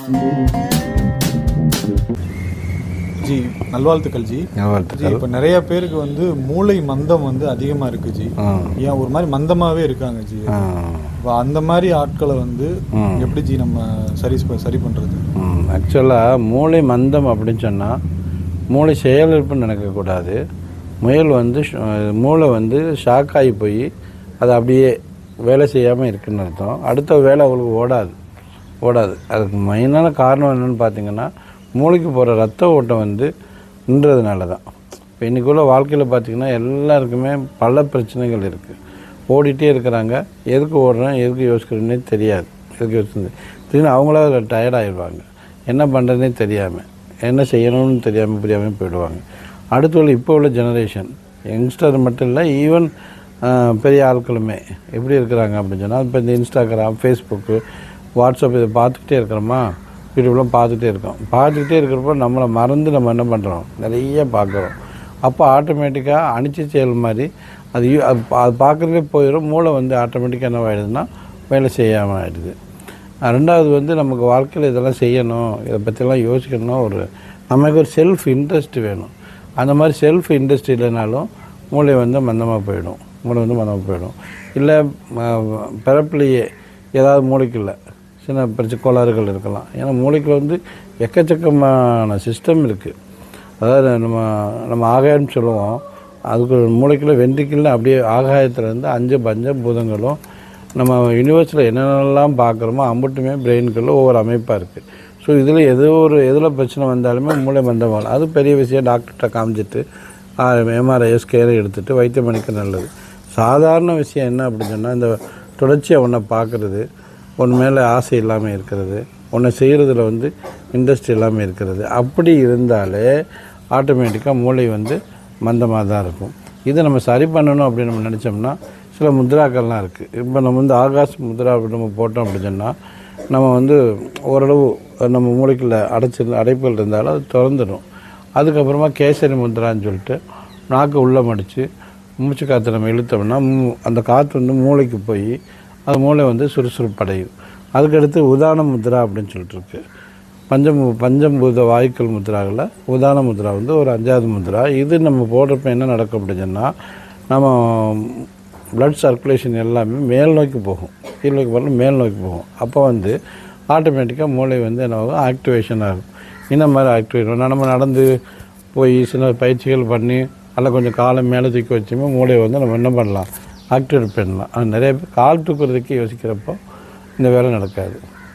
G நல்வாழ்த்துக்கள் G. நல்வாழ்த்துக்கள். இப்போ நிறைய பேருக்கு வந்து மூளை மந்தம் வந்து அதிகமாக இருக்கு ஜி. ஏன் ஒரு மாதிரி மந்தமாகவே இருக்காங்க ஜி. இப்போ அந்த மாதிரி ஆட்களை வந்து எப்படி ஜி நம்ம சரி பண்ணுறது? ஆக்சுவலாக மூளை மந்தம் அப்படின்னு சொன்னால் மூளை செயலிழப்புன்னு நினைக்கக்கூடாது. மூளை வந்து ஷாக் ஆகி போய் அது அப்படியே வேலை செய்யாமல் இருக்குன்னு அர்த்தம். அடுத்த வேலை அவங்களுக்கு ஓடாது. அதுக்கு மெயினான காரணம் என்னென்னு பார்த்தீங்கன்னா மூளைக்கு போகிற ரத்த ஓட்டம் வந்து நின்றதுனால தான். இப்போ இன்றைக்குள்ள வாழ்க்கையில் பார்த்திங்கன்னா எல்லாருக்குமே பல பிரச்சனைகள் இருக்குது. ஓடிட்டே இருக்கிறாங்க. எதுக்கு ஓடுறேன் எதுக்கு யோசிக்கிறேன்னே தெரியாது. திடீர்னு அவங்களா அதில் டயர்டாகிடுவாங்க. என்ன பண்ணுறதுனே தெரியாமல், என்ன செய்யணும்னு தெரியாமல் புரியாமல் போயிடுவாங்க. அடுத்து இப்போ உள்ள ஜெனரேஷன் யங்ஸ்டர் மட்டும் இல்லை, ஈவன் பெரிய ஆட்களுமே எப்படி இருக்கிறாங்க அப்படின்னு சொன்னால், இப்போ இந்த இன்ஸ்டாகிராம், ஃபேஸ்புக்கு, வாட்ஸ்அப் இதை பார்த்துக்கிட்டே இருக்கிறோமா, யூடியூப்லாம் பார்த்துக்கிட்டே இருக்கிறப்போ நம்மளை மறந்து நம்ம என்ன பண்ணுறோம், நிறைய பார்க்குறோம். அப்போ ஆட்டோமேட்டிக்காக அணிச்ச செயல் மாதிரி அது பார்க்குறதே போயிடும். மூளை வந்து ஆட்டோமேட்டிக்காக என்ன ஆகிடுதுன்னா வேலை செய்யாமல் ஆகிடுது. ரெண்டாவது வந்து நமக்கு வாழ்க்கையில் இதெல்லாம் செய்யணும், இதை பற்றிலாம் யோசிக்கணும், நமக்கு ஒரு செல்ஃப் இன்ட்ரெஸ்ட் வேணும். அந்த மாதிரி செல்ஃப் இன்ட்ரெஸ்ட் இல்லைனாலும் மூளை வந்து மந்தமாக போயிடும். இல்லை பிறப்புலையே ஏதாவது மூளைக்குள்ள சின்ன கோளாறுகள் இருக்கலாம். ஏன்னா மூளைக்குள்ள வந்து எக்கச்சக்கமான சிஸ்டம் இருக்குது. அதாவது நம்ம ஆகாயம்னு சொல்லுவோம். அதுக்கு மூளைக்குள்ள வென்ட்ரிக்கிள்னு அப்படியே ஆகாயத்துலேருந்து 5 பஞ்சபூதங்களும் நம்ம யூனிவர்ஸில் என்னென்னலாம் பார்க்குறோமோ அம்பட்டுமே பிரெயினுக்குள்ளே ஒவ்வொரு அமைப்பாக இருக்குது. ஸோ இதில் எதில் பிரச்சனை வந்தாலுமே மூளை மந்தமாகும். அது பெரிய விஷயம். டாக்டர்கிட்ட காமிச்சிட்டு எம்ஆர்ஐ ஸ்கேனை எடுத்துகிட்டு வைத்தியம் பண்ணிக்க நல்லது. சாதாரண விஷயம் என்ன அப்படின்னு சொன்னால், இந்த தொடர்ச்சியாக ஒன்றை பார்க்குறது, ஒன்று மேலே ஆசை இல்லாமல் இருக்கிறது, ஒன்றை செய்கிறதுல வந்து இன்ட்ரெஸ்ட் இல்லாமல் இருக்கிறது, அப்படி இருந்தாலே ஆட்டோமேட்டிக்காக மூளை வந்து மந்தமாக தான் இருக்கும். இதை நம்ம சரி பண்ணணும் அப்படின்னு நம்ம நினச்சோம்னா சில முத்ராக்கள்லாம் இருக்குது. இப்போ நம்ம வந்து ஆகாஷ் முத்ரா அப்படி நம்ம போட்டோம் அப்படின்னு சொன்னால் நம்ம வந்து ஓரளவு நம்ம மூளைக்குள்ள அடைப்புகள் இருந்தாலும் அது திறந்துடும். அதுக்கப்புறமா கேசரி முத்ரான்னு சொல்லிட்டு நாக்கு உள்ளே மடித்து மூச்சு காற்று நம்ம இழுத்தோம்னா அந்த காற்று வந்து மூளைக்கு போய் அது மூளை வந்து சுறுசுறுப்படையும். அதுக்கடுத்து உதான முத்ரா அப்படின்னு சொல்லிட்டு இருக்கு. பஞ்சம்பூத வாயுக்கள் முத்ராவில் உதான முத்ரா வந்து ஒரு 5வது முத்ரா. இது நம்ம போடுறப்ப என்ன நடக்கும் அப்படின்னு சொன்னால், நம்ம ப்ளட் சர்க்குலேஷன் எல்லாமே மேல் நோக்கி போகும். கீழ் நோக்கி போகணும், மேல் நோக்கி போகும். அப்போ வந்து ஆட்டோமேட்டிக்காக மூளை வந்து என்ன ஆகும், ஆக்டிவேஷன் ஆகும். இந்த மாதிரி ஆக்டிவேஷன் நம்ம நடந்து போய் சில பயிற்சிகள் பண்ணி அதில் கொஞ்சம் காலம் மேலே தூக்கி வச்சுமே மூளையை வந்து நம்ம என்ன பண்ணலாம், ஆக்டிவேட் பண்ணலாம். ஆனால் நிறைய பேர் கால் தூக்குறதுக்கு யோசிக்கிறப்போ இந்த வேலை நடக்காது.